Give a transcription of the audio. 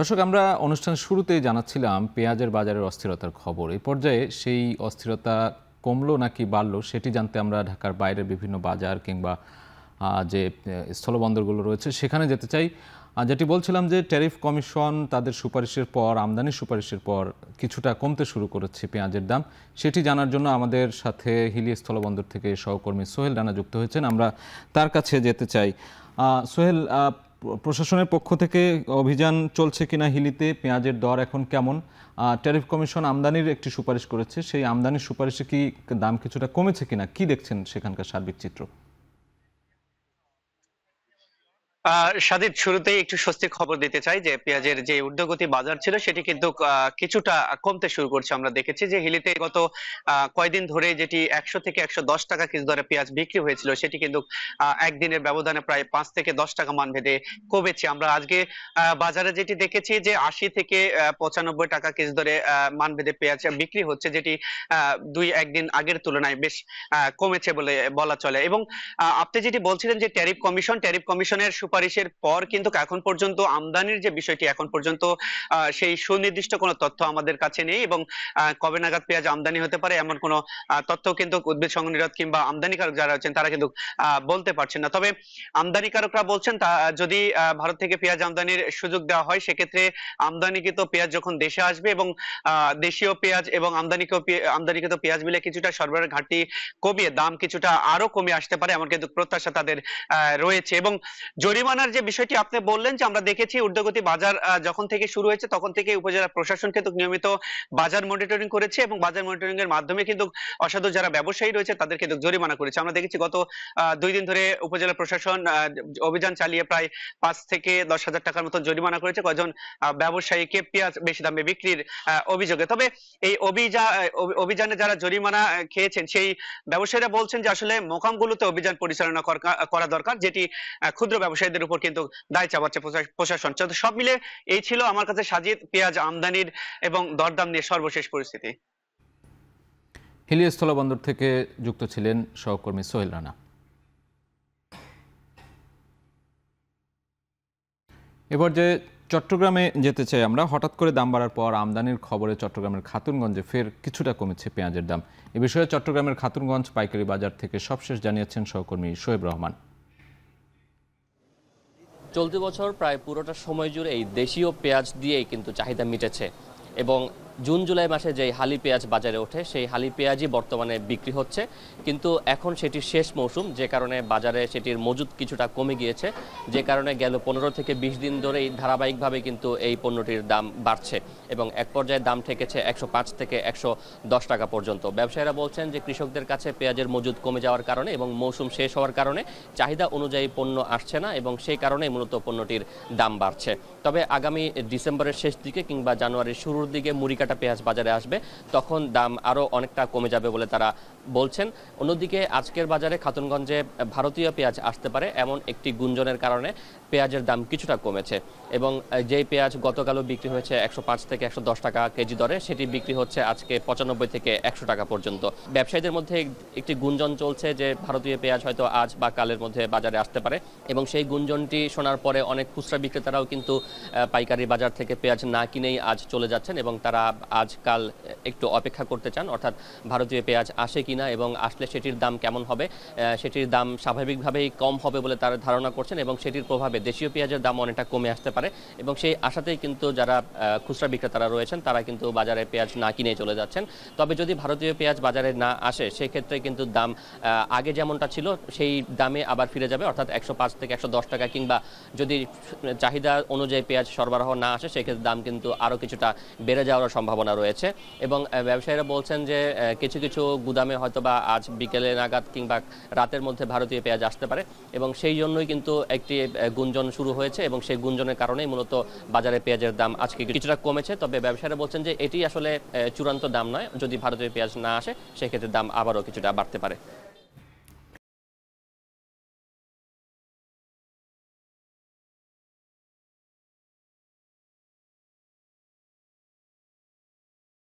দর্শক, আমরা অনুষ্ঠানের শুরুতেই জানাচ্ছিলাম পেঁয়াজের বাজারের অস্থিরতার খবর। এই পর্যায়ে সেই অস্থিরতা কমলো নাকি বাড়লো সেটি জানতে আমরা ঢাকার বাইরের বিভিন্ন বাজার কিংবা যে স্থলবন্দরগুলো রয়েছে সেখানে যেতে চাই। যেটি বলছিলাম যে ট্যারিফ কমিশন তাদের সুপারিশের পর, আমদানি সুপারিশের পর কিছুটা কমতে শুরু করেছে পেঁয়াজের দাম। সেটি জানার জন্য আমাদের সাথে হিলি স্থলবন্দর থেকে সহকর্মী সোহেল রানা যুক্ত হয়েছেন। আমরা তার কাছে যেতে চাই। সোহেল, প্রশাসনের পক্ষ থেকে অভিযান চলছে কিনা হিলিতে? পেঁয়াজের দর এখন কেমন? ট্যারিফ কমিশন আমদানির একটি সুপারিশ করেছে, সেই আমদানির সুপারিশে কি দাম কিছুটা কমেছে কিনা, কি দেখছেন সেখানকার সার্বিক চিত্র? সাদিদ, শুরুতেই একটু স্বস্তির খবর দিতে চাই যে পেঁয়াজের যে ঊর্ধ্বগতি বাজার ছিল সেটি কিন্তু কিছুটা কমতে শুরু করছে। আমরা দেখেছি যে হিলিতে গত কয়দিন ধরে যেটি 100 থেকে 110 টাকা কেজি দরে পেঁয়াজ বিক্রি হয়েছিল সেটি কিন্তু একদিনের ব্যবধানে প্রায় 5 থেকে 10 টাকা মান ভেদে কমেছে। আমরা আজকে বাজারে যেটি দেখেছি যে 80 থেকে 95 টাকা কেজি দরে মান ভেদে পেঁয়াজ বিক্রি হচ্ছে, যেটি দুই একদিন আগের তুলনায় বেশ কমেছে বলে বলা চলে। এবং আপনি যেটি বলছিলেন যে ট্যারিফ কমিশনের সুপারিশের পর কিন্তু এখন পর্যন্ত আমদানির যে বিষয়টি, এখন পর্যন্ত সেই সুনির্দিষ্ট কোনো তথ্য আমাদের কাছে নেই এবং কবে নাগাদ পেঁয়াজ আমদানি হতে পারে এমন কোনো তথ্য কিন্তু উদ্ভিদ সংঘ নিরোধ কিংবা আমদানিকারক যারা আছেন তারা কিন্তু বলতে পারছেন না। তবে আমদানিকারকরা বলছেন যদি ভারত থেকে পেঁয়াজ আমদানির সুযোগ দেওয়া হয় সেক্ষেত্রে আমদানিকৃত পেঁয়াজ যখন দেশে আসবে এবং দেশীয় পেঁয়াজ এবং আমদানিকৃত পেঁয়াজ মিলে কিছুটা সরবরাহের ঘাটতি কমিয়ে দাম কিছুটা আরো কমে আসতে পারে এমন কিন্তু প্রত্যাশা তাদের রয়েছে। এবং জরিমানার যে বিষয়টি আপনি বললেন যে আমরা দেখেছি ঊর্ধ্বগতি বাজার যখন থেকে শুরু হয়েছে তখন থেকে উপজেলা প্রশাসন কিন্তু নিয়মিত বাজার মনিটরিং করেছে এবং বাজার মনিটরিং এর মাধ্যমে কিন্তু অসাধু যারা ব্যবসায়ী রয়েছে তাদের কিন্তু জরিমানা করেছে। আমরা দেখেছি গত 2 দিন ধরে উপজেলা প্রশাসন অভিযান চালিয়ে প্রায় 5 থেকে 10 হাজার টাকার মতো জরিমানা করেছে কয়েকজন ব্যবসায়ীকে পেঁয়াজ বেশি দামে বিক্রির অভিযোগে। তবে এই অভিযানে যারা জরিমানা খেয়েছেন সেই ব্যবসায়ীরা বলছেন যে আসলে মোকামগুলোতে অভিযান পরিচালনা করা দরকার, যেটি ক্ষুদ্র ব্যবসায়ীদের উপর কিন্তু দায় চাপাচ্ছে প্রশাসন। সব মিলে এই ছিল আমার কাছে সাজিদ পেঁয়াজ আমদানির এবং দরদাম নিয়ে সর্বশেষ পরিস্থিতি। হিলি স্থলবন্দর থেকে যুক্ত ছিলেন সহকর্মী সোহেল রানা। এবার যে চট্টগ্রামে যেতে চাই আমরা। হঠাৎ করে দাম বাড়ার পর আমদানির খবরে চট্টগ্রামের খাতুনগঞ্জে ফের কিছুটা কমেছে পেঁয়াজের দাম। এ বিষয়ে চট্টগ্রামের খাতুনগঞ্জ পাইকারি বাজার থেকে সবশেষ জানিয়েছেন সহকর্মী শোয়েব রহমান। চলতি বছর প্রায় পুরোটা সময় জুড়ে এই দেশীয় পেঁয়াজ দিয়েই কিন্তু চাহিদা মিটেছে এবং জুন জুলাই মাসে যেই হালি পেঁয়াজ বাজারে ওঠে সেই হালি পেঁয়াজই বর্তমানে বিক্রি হচ্ছে, কিন্তু এখন সেটির শেষ মৌসুম, যে কারণে বাজারে সেটির মজুদ কিছুটা কমে গিয়েছে, যে কারণে গেল 15 থেকে 20 দিন ধরেই ধারাবাহিকভাবে কিন্তু এই পণ্যটির দাম বাড়ছে এবং এক পর্যায়ে দাম ঠেকেছে 105 থেকে 110 টাকা পর্যন্ত। ব্যবসায়ীরা বলছেন যে কৃষকদের কাছে পেঁয়াজের মজুদ কমে যাওয়ার কারণে এবং মৌসুম শেষ হওয়ার কারণে চাহিদা অনুযায়ী পণ্য আসছে না এবং সেই কারণেই মূলত পণ্যটির দাম বাড়ছে। তবে আগামী ডিসেম্বরের শেষ দিকে কিংবা জানুয়ারির শুরুর দিকে মুড়িকাটা পেঁয়াজ বাজারে আসবে, তখন দাম আরও অনেকটা কমে যাবে বলে তারা বলছেন। অন্যদিকে আজকের বাজারে খাতুনগঞ্জে ভারতীয় পেঁয়াজ আসতে পারে এমন একটি গুঞ্জনের কারণে পেঁয়াজের দাম কিছুটা কমেছে এবং যেই পেঁয়াজ গতকালও বিক্রি হয়েছে 105 থেকে 110 টাকা কেজি দরে, সেটি বিক্রি হচ্ছে আজকে 95 থেকে 100 টাকা পর্যন্ত। ব্যবসায়ীদের মধ্যে একটি গুঞ্জন চলছে যে ভারতীয় পেঁয়াজ হয়তো আজ বা কালের মধ্যে বাজারে আসতে পারে এবং সেই গুঞ্জনটি শোনার পরে অনেক খুচরা বিক্রেতারাও কিন্তু পাইকারি বাজার থেকে পেঁয়াজ না কিনেই আজ চলে যাচ্ছেন এবং তারা আজকাল একটু অপেক্ষা করতে চান, অর্থাৎ ভারতীয় পেঁয়াজ আসে কিনা এবং আসলে সেটির দাম কেমন হবে। সেটির দাম স্বাভাবিকভাবেই কম হবে বলে তারা ধারণা করছেন এবং সেটির প্রভাবে দেশীয় পেঁয়াজের দাম অনেকটা কমে আসতে পারে এবং সেই আশাতেই কিন্তু যারা খুচরা বিক্রেতারা রয়েছেন তারা কিন্তু বাজারে পেঁয়াজ না কিনে চলে যাচ্ছেন। তবে যদি ভারতীয় পেঁয়াজ বাজারে না আসে সেক্ষেত্রে কিন্তু দাম আগে যেমনটা ছিল সেই দামে আবার ফিরে যাবে, অর্থাৎ 105 থেকে 110 টাকা, কিংবা যদি চাহিদা অনুযায়ী পেঁয়াজ সরবরাহ না আসে সেক্ষেত্রে দাম কিন্তু আরও কিছুটা বেড়ে যাওয়ার সম্ভাবনা রয়েছে। এবং ব্যবসায়ীরা বলছেন যে কিছু কিছু গুদামে হয়তোবা আজ বিকেলে নাগাদ কিংবা রাতের মধ্যে ভারতীয় পেঁয়াজ আসতে পারে এবং সেই জন্যই কিন্তু একটি গুঞ্জন শুরু হয়েছে এবং সেই গুঞ্জনের কারণেই মূলত বাজারে পেঁয়াজের দাম আজকে কিছুটা কমেছে। তবে ব্যবসায়ীরা বলছেন যে এটি আসলে চূড়ান্ত দাম নয়, যদি ভারতীয় পেঁয়াজ না আসে সেক্ষেত্রে দাম আবারও কিছুটা বাড়তে পারে।